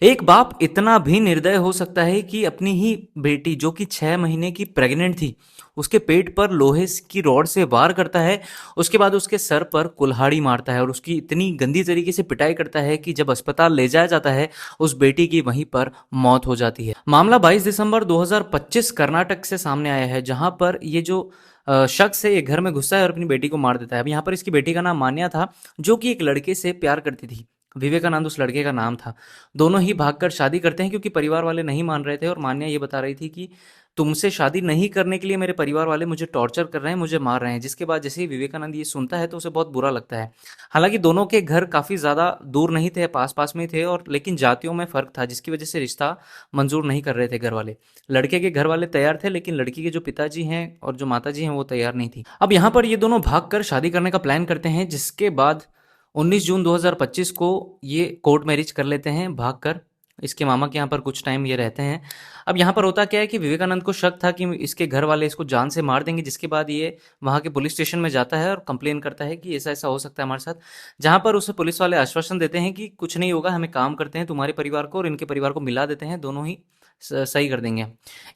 एक बाप इतना भी निर्दय हो सकता है कि अपनी ही बेटी जो कि 6 महीने की प्रेग्नेंट थी उसके पेट पर लोहे की रॉड से वार करता है। उसके बाद उसके सर पर कुल्हाड़ी मारता है और उसकी इतनी गंदी तरीके से पिटाई करता है कि जब अस्पताल ले जाया जाता है उस बेटी की वहीं पर मौत हो जाती है। मामला 22 दिसंबर 2025 कर्नाटक से सामने आया है, जहां पर ये जो शख्स है ये घर में घुसा है और अपनी बेटी को मार देता है। अब यहाँ पर इसकी बेटी का नाम मान्या था, जो कि एक लड़के से प्यार करती थी। विवेकानंद उस लड़के का नाम था। दोनों ही भागकर शादी करते हैं क्योंकि परिवार वाले नहीं मान रहे थे और मान्या ये बता रही थी कि तुमसे शादी नहीं करने के लिए मेरे परिवार वाले मुझे टॉर्चर कर रहे हैं, मुझे मार रहे हैं। जिसके बाद जैसे ही विवेकानंद ये सुनता है तो उसे बहुत बुरा लगता है। हालांकि दोनों के घर काफ़ी ज़्यादा दूर नहीं थे, पास पास में ही थे, और लेकिन जातियों में फ़र्क था जिसकी वजह से रिश्ता मंजूर नहीं कर रहे थे घर वाले। लड़के के घर वाले तैयार थे लेकिन लड़की के जो पिताजी हैं और जो माताजी हैं वो तैयार नहीं थी। अब यहाँ पर ये दोनों भागकर शादी करने का प्लान करते हैं, जिसके बाद 19 जून 2025 को ये कोर्ट मैरिज कर लेते हैं भागकर। इसके मामा के यहाँ पर कुछ टाइम ये रहते हैं। अब यहाँ पर होता क्या है कि विवेकानंद को शक था कि इसके घर वाले इसको जान से मार देंगे, जिसके बाद ये वहाँ के पुलिस स्टेशन में जाता है और कंप्लेन करता है कि ऐसा ऐसा हो सकता है हमारे साथ। जहाँ पर उसे पुलिस वाले आश्वासन देते हैं कि कुछ नहीं होगा, हमें काम करते हैं तुम्हारे परिवार को और इनके परिवार को मिला देते हैं, दोनों ही सही कर देंगे।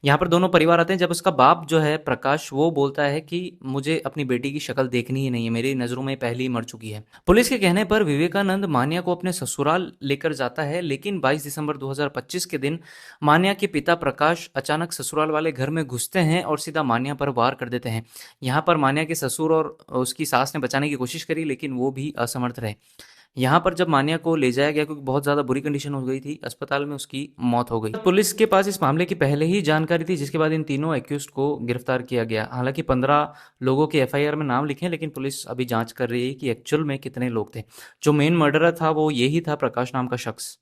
यहाँ पर दोनों परिवार आते हैं। जब उसका बाप जो है प्रकाश, वो बोलता है कि मुझे अपनी बेटी की शक्ल देखनी ही नहीं है, मेरी नज़रों में पहले ही मर चुकी है। पुलिस के कहने पर विवेकानंद मान्या को अपने ससुराल लेकर जाता है, लेकिन 22 दिसंबर 2025 के दिन मान्या के पिता प्रकाश अचानक ससुराल वाले घर में घुसते हैं और सीधा मान्या पर वार कर देते हैं। यहाँ पर मान्या के ससुर और उसकी सास ने बचाने की कोशिश करी लेकिन वो भी असमर्थ रहे। यहाँ पर जब मान्या को ले जाया गया क्योंकि बहुत ज़्यादा बुरी कंडीशन हो गई थी, अस्पताल में उसकी मौत हो गई। पुलिस के पास इस मामले की पहले ही जानकारी थी, जिसके बाद इन तीनों एक्यूज को गिरफ्तार किया गया। हालांकि 15 लोगों के एफआईआर में नाम लिखे हैं, लेकिन पुलिस अभी जांच कर रही है कि एक्चुअल में कितने लोग थे। जो मेन मर्डरर था वो यही था, प्रकाश नाम का शख्स।